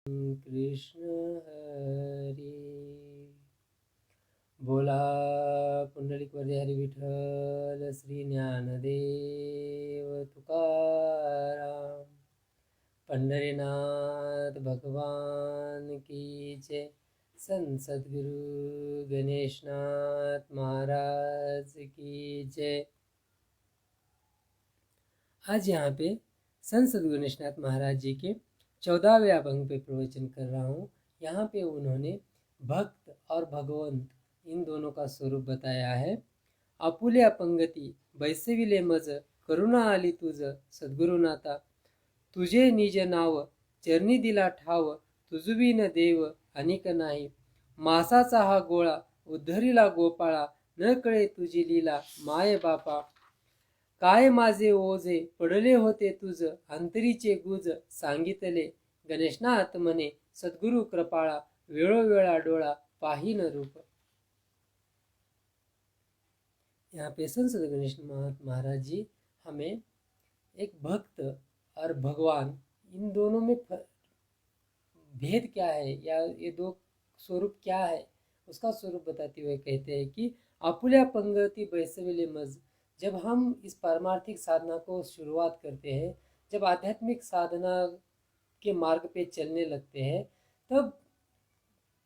कृष्ण हरी बोला पुंडलिक वरदे हरी विठ्ठल श्री ज्ञानदेव तुकाराम पंढरीनाथ भगवान की जय। संत सद्गुरु गणेशनाथ महाराज की जय। आज यहाँ पे संत सद्गुरु गणेशनाथ महाराज जी के 14वें अभंग पे प्रवचन कर रहा हूँ। यहाँ पे उन्होंने भक्त और भगवंत इन दोनों का स्वरूप बताया है। आपुले अपंगती बैसविले मज करुणा आली तुझ सद्गुरुनाथा, तुझे निज नाव चरणी दिला ठाव, तुझविन देव अनिक नाही। मासाचा हा गोळा उद्धरिला गोपाळा, न कळे तुझी लीला माय बापा। काय माझे ओझे पडले होते तुझ, अंतरीचे गुज सांगितले गणेशनाथ म्हणे, सद्गुरु कृपाळा वेळोवेळा डोळा पाहीन रूप। यहाँ पे संत गणेशनाथ महाराज जी हमें एक भक्त और भगवान इन दोनों में भेद क्या है या ये दो स्वरूप क्या है उसका स्वरूप बताते हुए कहते हैं कि आपुल्या पंगति बैसविले मज। जब हम इस पारमार्थिक साधना को शुरुआत करते हैं, जब आध्यात्मिक साधना के मार्ग पे चलने लगते हैं, तब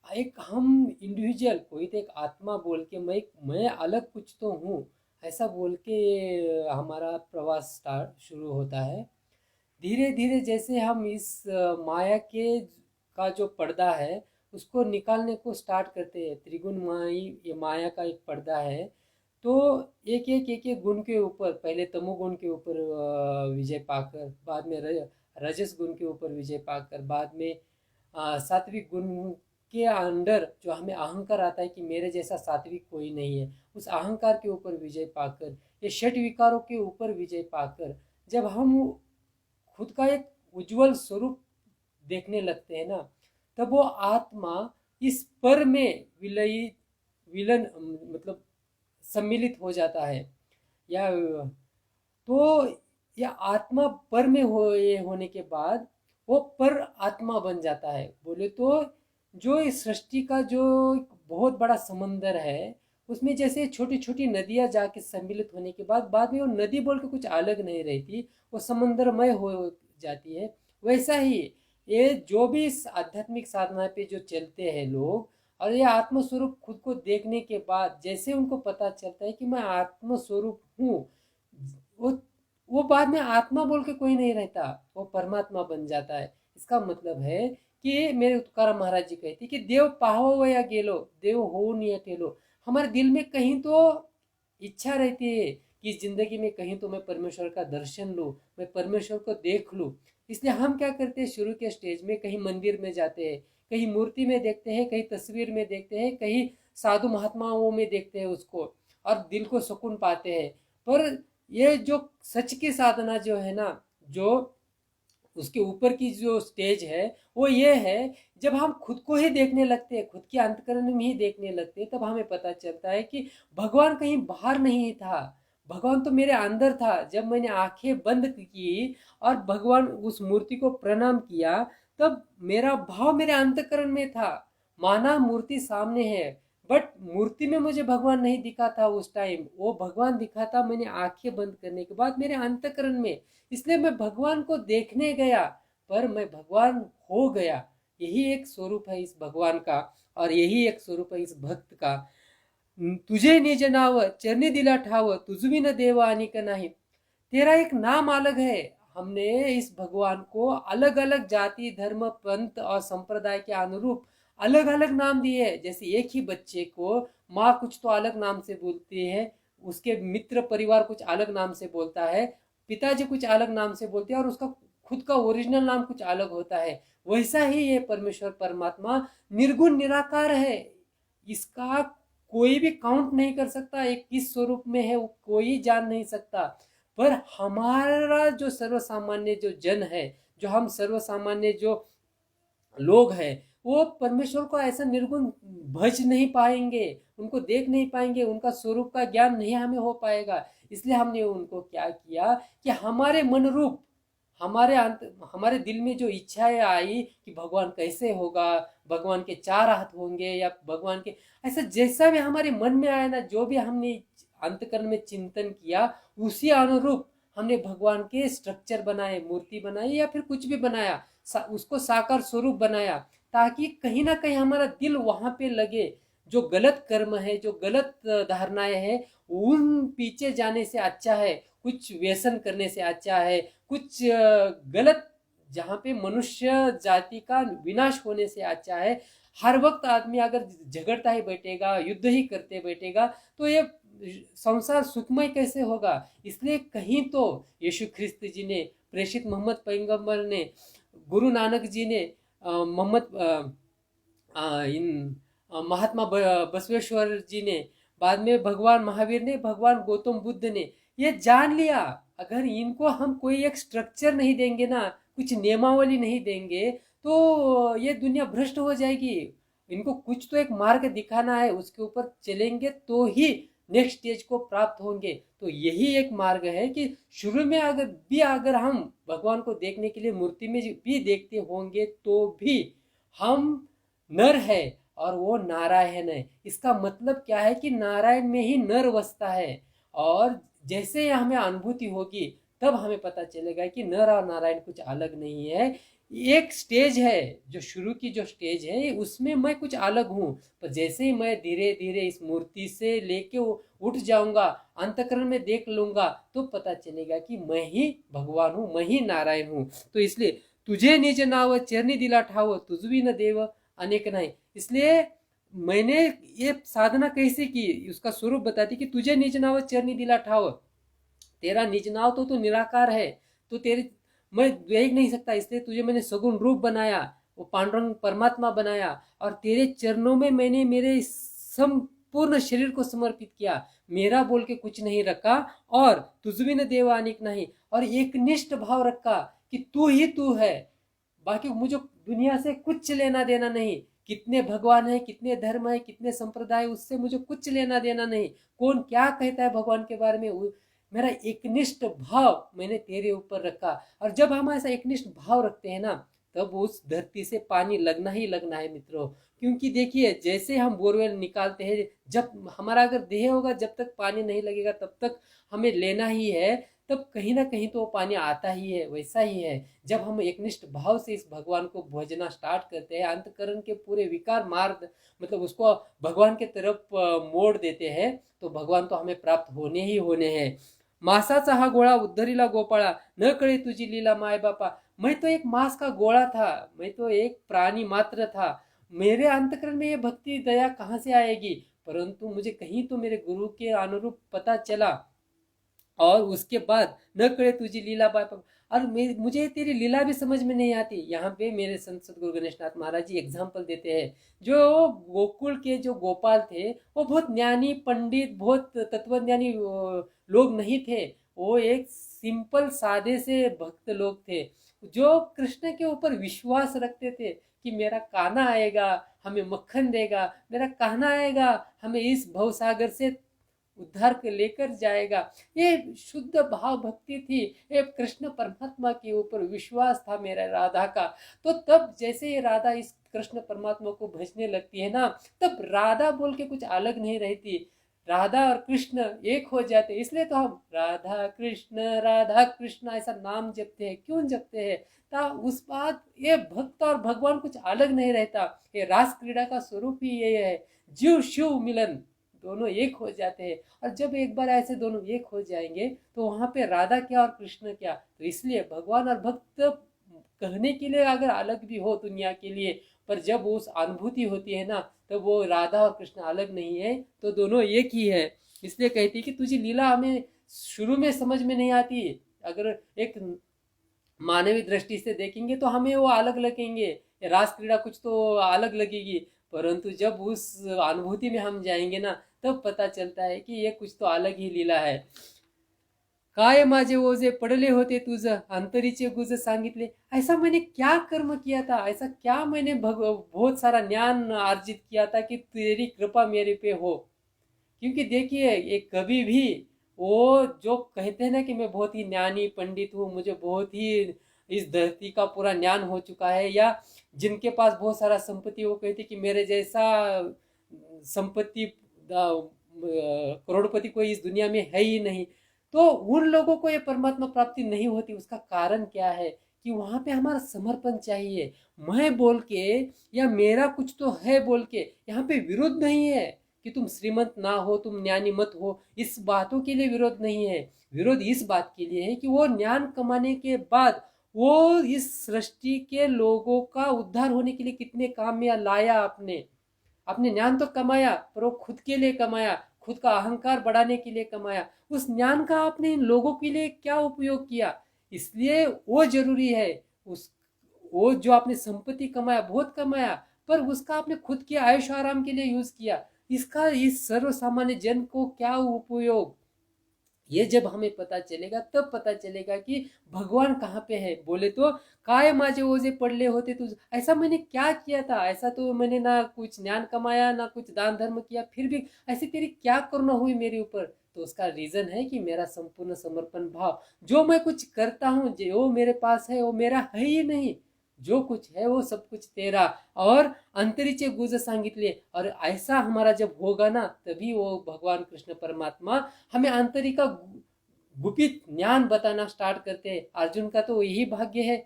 एक हम इंडिविजुअल कोई तो एक आत्मा बोल के मैं अलग कुछ तो हूँ ऐसा बोल के हमारा प्रवास शुरू होता है। धीरे धीरे जैसे हम इस माया के का जो पर्दा है उसको निकालने को स्टार्ट करते हैं, त्रिगुणमयी ये माया का एक पर्दा है, तो एक गुण के ऊपर पहले तमोगुण के ऊपर विजय पाकर, बाद में रजस गुण के ऊपर विजय पाकर, बाद में सात्विक गुण के अंदर जो हमें अहंकार आता है कि मेरे जैसा सात्विक कोई नहीं है, उस अहंकार के ऊपर विजय पाकर, ये षट विकारों के ऊपर विजय पाकर जब हम खुद का एक उज्जवल स्वरूप देखने लगते हैं ना, तब वो आत्मा इस पर में विलन मतलब सम्मिलित हो जाता है। या तो यह आत्मा पर में होने के बाद वो पर आत्मा बन जाता है। बोले तो जो इस सृष्टि का जो बहुत बड़ा समंदर है उसमें जैसे छोटी छोटी नदियां जाके सम्मिलित होने के बाद में वो नदी बोल के कुछ अलग नहीं रहती, वो समंदरमय हो जाती है। वैसा ही ये जो भी इस आध्यात्मिक साधना पे जो चलते हैं लोग, और ये आत्मस्वरूप खुद को देखने के बाद जैसे उनको पता चलता है कि मैं आत्मस्वरूप हूँ, वो बाद में आत्मा बोल के कोई नहीं रहता, वो परमात्मा बन जाता है। इसका मतलब है कि मेरे तुकाराम महाराज जी कहते कि देव पाहो या गेलो देव हो नहीं टेलो। हमारे दिल में कहीं तो इच्छा रहती है कि जिंदगी में कहीं तो मैं परमेश्वर का दर्शन लूँ, मैं परमेश्वर को देख लूँ। इसलिए हम क्या करते हैं, शुरू के स्टेज में कहीं मंदिर में जाते हैं, कहीं मूर्ति में देखते हैं, कहीं तस्वीर में देखते हैं, कहीं साधु महात्माओं में देखते हैं उसको, और दिल को सुकून पाते हैं। पर ये जो सच की साधना जो है ना, जो उसके ऊपर की जो स्टेज है वो ये है, जब हम खुद को ही देखने लगते हैं, खुद के अंतकरण में ही देखने लगते हैं, तब हमें पता चलता है कि भगवान कहीं बाहर नहीं था, भगवान तो मेरे अंदर था। जब मैंने आंखें बंद की और भगवान उस मूर्ति को प्रणाम किया, तब मेरा भाव मेरे अंतकरण में था। माना मूर्ति सामने है, बट मूर्ति में मुझे भगवान नहीं दिखा था उस टाइम, वो भगवान दिखा था मैंने आंखें बंद करने के बाद मेरे अंतकरण में। इसलिए मैं भगवान को देखने गया, पर मैं भगवान हो गया। यही एक स्वरूप है इस भगवान का, और यही एक स्वरूप है इस भक्त का। तुझे निज नाव चरणी दिला ठाव, तुझविन देव अनिक नाही। तेरा एक नाम अलग है। हमने इस भगवान को अलग अलग जाति धर्म पंथ और संप्रदाय के अनुरूप अलग अलग नाम दिए है। जैसे एक ही बच्चे को माँ कुछ तो अलग नाम से बोलती है, उसके मित्र परिवार कुछ अलग नाम से बोलता है, पिताजी कुछ अलग नाम से बोलते हैं, और उसका खुद का ओरिजिनल नाम कुछ अलग होता है। वैसा ही ये परमेश्वर परमात्मा निर्गुण निराकार है, इसका कोई भी काउंट नहीं कर सकता, एक किस स्वरूप में है वो कोई जान नहीं सकता। पर हमारा जो सर्वसामान्य जो जन है, जो हम सर्वसामान्य जो लोग हैं, वो परमेश्वर को ऐसा निर्गुण भज नहीं पाएंगे, उनको देख नहीं पाएंगे, उनका स्वरूप का ज्ञान नहीं हमें हो पाएगा। इसलिए हमने उनको क्या किया कि हमारे मन रूप हमारे दिल में जो इच्छाएं आई कि भगवान कैसे होगा, भगवान के चार हाथ होंगे या भगवान के, ऐसा जैसा भी हमारे मन में आया ना, जो भी हमने अंतकरण में चिंतन किया, उसी अनुरूप हमने भगवान के स्ट्रक्चर बनाए, मूर्ति बनाई या फिर कुछ भी बनाया, उसको साकार स्वरूप बनाया, ताकि कहीं ना कहीं हमारा दिल वहां पे लगे। जो गलत कर्म है, जो गलत धारणाएं हैं, उन पीछे जाने से अच्छा है, कुछ व्यसन करने से अच्छा है, कुछ गलत, जहाँ पे मनुष्य जाति का विनाश होने से अच्छा है। हर वक्त आदमी अगर झगड़ता ही बैठेगा, युद्ध ही करते बैठेगा, तो ये संसार सुखमय कैसे होगा। इसलिए कहीं तो यीशु ख्रिस्त जी ने, प्रेषित मोहम्मद पैगंबर ने, गुरु नानक जी ने, इन महात्मा बसवेश्वर जी ने, बाद में भगवान महावीर ने, भगवान गौतम बुद्ध ने ये जान लिया, अगर इनको हम कोई एक स्ट्रक्चर नहीं देंगे ना, कुछ नियमावली नहीं देंगे, तो ये दुनिया भ्रष्ट हो जाएगी। इनको कुछ तो एक मार्ग दिखाना है, उसके ऊपर चलेंगे तो ही नेक्स्ट स्टेज को प्राप्त होंगे। तो यही एक मार्ग है कि शुरू में अगर हम भगवान को देखने के लिए मूर्ति में भी देखते होंगे, तो भी हम नर है और वो नारायण है। इसका मतलब क्या है कि नारायण में ही नर वसता है। और जैसे हमें अनुभूति होगी, तब हमें पता चलेगा कि नर और नारायण कुछ अलग नहीं है। एक स्टेज है, जो शुरू की जो स्टेज है, उसमें मैं कुछ अलग हूँ। पर जैसे ही मैं धीरे धीरे इस मूर्ति से लेके उठ जाऊंगा, अंतकरण में देख लूंगा, तो पता चलेगा कि मैं ही भगवान हूँ, मैं ही नारायण हूँ। तो इसलिए तुझे निज नाव चरणी दिला ठाव, तुझवी न देव अनेक नहीं। इसलिए मैंने ये साधना कैसे की, उसका स्वरूप बताती कि तुझे निज नाव चरणी दिला ठाव, तेरा निज नाव तो निराकार है, तो तेरे मैं देख नहीं सकता, इसलिए तुझे मैंने सगुण रूप बनाया, वो पांडुरंग परमात्मा बनाया, और तेरे चरणों में मैंने मेरे संपूर्ण शरीर को समर्पित किया, मेरा बोल के कुछ नहीं रखा, और तुझवी न देवानिक नहीं, और एक निष्ठ भाव रखा कि तू ही तू है, बाकी मुझे दुनिया से कुछ लेना देना नहीं। कितने भगवान है, कितने धर्म है, कितने संप्रदाय, उससे मुझे कुछ लेना देना नहीं। कौन क्या कहता है भगवान के बारे में, मेरा एकनिष्ठ भाव मैंने तेरे ऊपर रखा। और जब हम ऐसा एकनिष्ठ भाव रखते हैं ना, तब उस धरती से पानी लगना ही लगना है मित्रों। क्योंकि देखिए, जैसे हम बोरवेल निकालते हैं, जब हमारा अगर देह होगा, जब तक पानी नहीं लगेगा तब तक हमें लेना ही है, तब कहीं ना कहीं तो वो पानी आता ही है। वैसा ही है, जब हम एकनिष्ठ भाव से इस भगवान को भजना स्टार्ट करते हैं, अंतकरण के पूरे विकार मार्ग, मतलब उसको भगवान के तरफ मोड़ देते हैं, तो भगवान तो हमें प्राप्त होने ही होने हैं। मांसाचा हा गोळा उद्धरीला गोपाळा, न कळे तुझी लीला माय बापा। मैं तो एक मांस का गोला था, मैं तो एक प्राणी मात्र था, मेरे अंतकरण में ये भक्ति दया कहाँ से आएगी। परंतु मुझे कहीं तो मेरे गुरु के अनुरूप पता चला, और उसके बाद न करे तुझी लीला बापा, और मुझे तेरी लीला भी समझ में नहीं आती। यहाँ पे मेरे संत सदगुरु गणेशनाथ महाराज जी एग्जाम्पल देते हैं। जो गोकुल के जो गोपाल थे, वो बहुत ज्ञानी पंडित, बहुत तत्वज्ञानी लोग नहीं थे। वो एक सिंपल सादे से भक्त लोग थे, जो कृष्ण के ऊपर विश्वास रखते थे कि मेरा कान्हा आएगा, हमें मक्खन देगा, मेरा कान्हा आएगा, हमें इस भवसागर से उद्धार के लेकर जाएगा। ये शुद्ध भाव भक्ति थी, ये कृष्ण परमात्मा के ऊपर विश्वास था मेरा राधा का। तो तब जैसे ये राधा इस कृष्ण परमात्मा को भजने लगती है ना, तब राधा बोल के कुछ अलग नहीं रहती, राधा और कृष्ण एक हो जाते। इसलिए तो हम राधा कृष्ण ऐसा नाम जपते हैं। क्यों जपते हैं? ता उस बात, ये भक्त और भगवान कुछ अलग नहीं रहता। ये रास क्रीड़ा का स्वरूप ही ये है, जीव शिव मिलन, दोनों एक हो जाते हैं। और जब एक बार ऐसे दोनों एक हो जाएंगे, तो वहां पे राधा क्या और कृष्ण क्या। तो इसलिए भगवान और भक्त कहने के लिए अगर अलग भी हो दुनिया के लिए, पर जब उस अनुभूति होती है ना, तो वो राधा और कृष्ण अलग नहीं है, तो दोनों एक ही है। इसलिए कहती है कि तुझी लीला हमें शुरू में समझ में नहीं आती, अगर एक मानवीय दृष्टि से देखेंगे तो हमें वो अलग लगेंगे, रास क्रीड़ा कुछ तो अलग लगेगी। परंतु जब उस अनुभूति में हम जाएंगे ना, तब पता चलता है कि ये कुछ तो अलग ही लीला है। काय माझे ओझे पडले होते तुझ, अंतरीचे गुज सांगितले। ऐसा मैंने क्या कर्म किया था, ऐसा क्या मैंने बहुत सारा ज्ञान अर्जित किया था कि तेरी कृपा मेरे पे हो। क्योंकि देखिए, ये कभी भी वो जो कहते हैं ना कि मैं बहुत ही ज्ञानी पंडित हूँ, मुझे बहुत ही इस धरती का पूरा ज्ञान हो चुका है, या जिनके पास बहुत सारा संपत्ति, वो कहते कि मेरे जैसा संपत्ति करोड़पति कोई इस दुनिया में है ही नहीं, तो उन लोगों को ये परमात्मा प्राप्ति नहीं होती। उसका कारण क्या है कि वहां पे हमारा समर्पण चाहिए। मैं बोल के या मेरा कुछ तो है बोल के यहाँ पे विरोध नहीं है कि तुम श्रीमंत ना हो, तुम ज्ञानी मत हो, इस बातों के लिए विरोध नहीं है। विरोध इस बात के लिए है कि वो ज्ञान कमाने के बाद वो इस सृष्टि के लोगों का उद्धार होने के लिए कितने काम में लाया। आपने ज्ञान तो कमाया, पर वो खुद के लिए कमाया, खुद का अहंकार बढ़ाने के लिए कमाया। उस ज्ञान का आपने इन लोगों के लिए क्या उपयोग किया? इसलिए वो जरूरी है। उस वो जो आपने संपत्ति कमाया, बहुत कमाया, पर उसका आपने खुद के आयुष आराम के लिए यूज किया, इसका इस सर्व सामान्य जन को क्या उपयोग? ये जब हमें पता चलेगा तब पता चलेगा कि भगवान कहाँ पे है। बोले तो काय माझे ओझे पडले होते तुझ, ऐसा मैंने क्या किया था? ऐसा तो मैंने ना कुछ ज्ञान कमाया, ना कुछ दान धर्म किया, फिर भी ऐसी तेरी क्या करुणा हुई मेरे ऊपर? तो उसका रीजन है कि मेरा संपूर्ण समर्पण भाव। जो मैं कुछ करता हूँ, जो मेरे पास है वो मेरा है ही नहीं, जो कुछ है वो सब कुछ तेरा। और अंतरीचे गुज सांगितले, और ऐसा हमारा जब होगा ना, तभी वो भगवान कृष्ण परमात्मा हमें आंतरिक का गुपित ज्ञान बताना स्टार्ट करते हैं। अर्जुन का तो यही भाग्य है।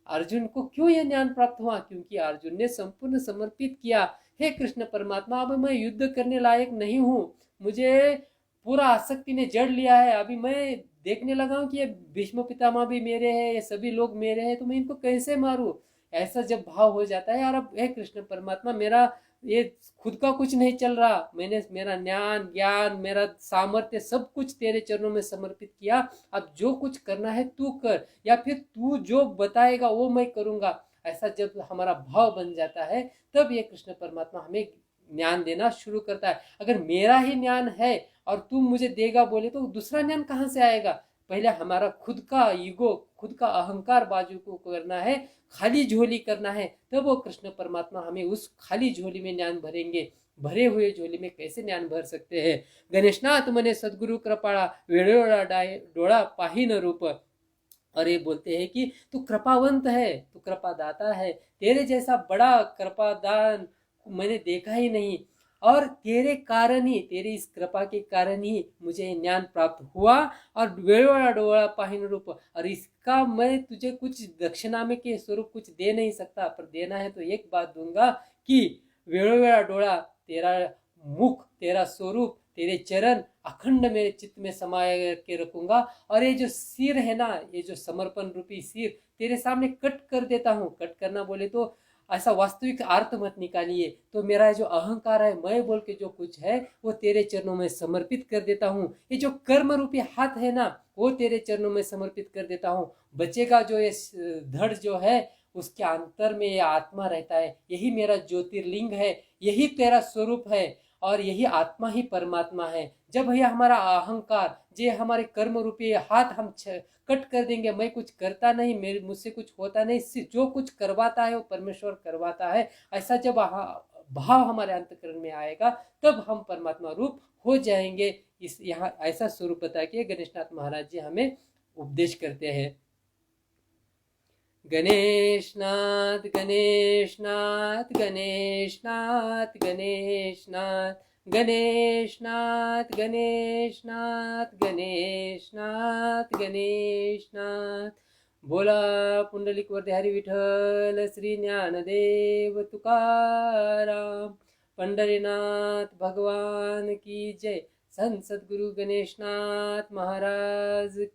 अर्जुन को क्यों यह ज्ञान प्राप्त हुआ? क्योंकि अर्जुन ने संपूर्ण समर्पित किया। हे कृष्ण परमात्मा, अब मैं युद्ध करने लायक नहीं हूँ, मुझे पूरा आसक्ति ने जड़ लिया है। अभी मैं देखने लगा हूँ कि ये भीष्म पितामह भी मेरे हैं, ये सभी लोग मेरे हैं, तो मैं इनको कैसे मारूं? ऐसा जब भाव हो जाता है, यार अब हे कृष्ण परमात्मा, मेरा ये खुद का कुछ नहीं चल रहा, मैंने मेरा ज्ञान ज्ञान मेरा सामर्थ्य सब कुछ तेरे चरणों में समर्पित किया, अब जो कुछ करना है तू कर, या फिर तू जो बताएगा वो मैं करूंगा। ऐसा जब हमारा भाव बन जाता है, तब ये कृष्ण परमात्मा हमें ज्ञान देना शुरू करता है। अगर मेरा ही ज्ञान है और तू मुझे देगा बोले, तो दूसरा ज्ञान कहाँ से आएगा? पहले हमारा खुद का ईगो, खुद का अहंकार बाजू को करना है, खाली झोली करना है, तब वो कृष्ण परमात्मा हमें उस खाली झोली में ज्ञान भरेंगे। भरे हुए झोली में कैसे ज्ञान भर सकते हैं? गणेशनाथ मने सदगुरु कृपाळा, वेळोवेळा डोळा पाहीन रूप। और ये बोलते हैं कि तू कृपावंत है, तू कृपादाता है, तेरे जैसा बड़ा कृपादान मैंने देखा ही नहीं, और तेरे कारण ही, तेरी इस कृपा के कारण ही मुझे ज्ञान प्राप्त हुआ। और वेळोवेळा डोळा पाहीन रूप, और इसका मैं तुझे कुछ दक्षिणा में के स्वरूप कुछ दे नहीं सकता, पर देना है तो एक बात दूंगा कि वेळोवेळा डोळा, तेरा मुख, तेरा स्वरूप, तेरे चरण अखंड मेरे चित्त में समाये के रखूंगा। और ये जो सिर है ना, ये जो समर्पण रूपी सिर तेरे सामने कट कर देता हूँ। कट करना बोले तो ऐसा वास्तविक अर्थ मत निकालिए, तो मेरा जो अहंकार है, मैं बोल के जो कुछ है, वो तेरे चरणों में समर्पित कर देता हूँ। ये जो कर्म रूपी हाथ है ना, वो तेरे चरणों में समर्पित कर देता हूँ। बचेगा जो ये धड़ जो है, उसके अंतर में ये आत्मा रहता है, यही मेरा ज्योतिर्लिंग है, यही तेरा स्वरूप है, और यही आत्मा ही परमात्मा है। जब यह हमारा अहंकार, जे हमारे कर्म रूपी हाथ हम कट कर देंगे, मैं कुछ करता नहीं, मेरे मुझसे कुछ होता नहीं, जो कुछ करवाता है वो परमेश्वर करवाता है, ऐसा जब भाव हमारे अंतकरण में आएगा, तब हम परमात्मा रूप हो जाएंगे। इस यहाँ ऐसा स्वरूप बता के गणेशनाथ महाराज जी हमें उपदेश करते हैं। गणेशनाथ गणेशनाथ गणेशनाथ गणेशनाथ गणेशनाथ गणेशनाथ गणेशनाथ गणेशनाथ। बोला पुंडलिक वरदे हरी विठ्ठल श्री ज्ञानदेव तुकाराम। पंढरीनाथ भगवान की जय। संत सद्गुरु गणेशनाथ महाराज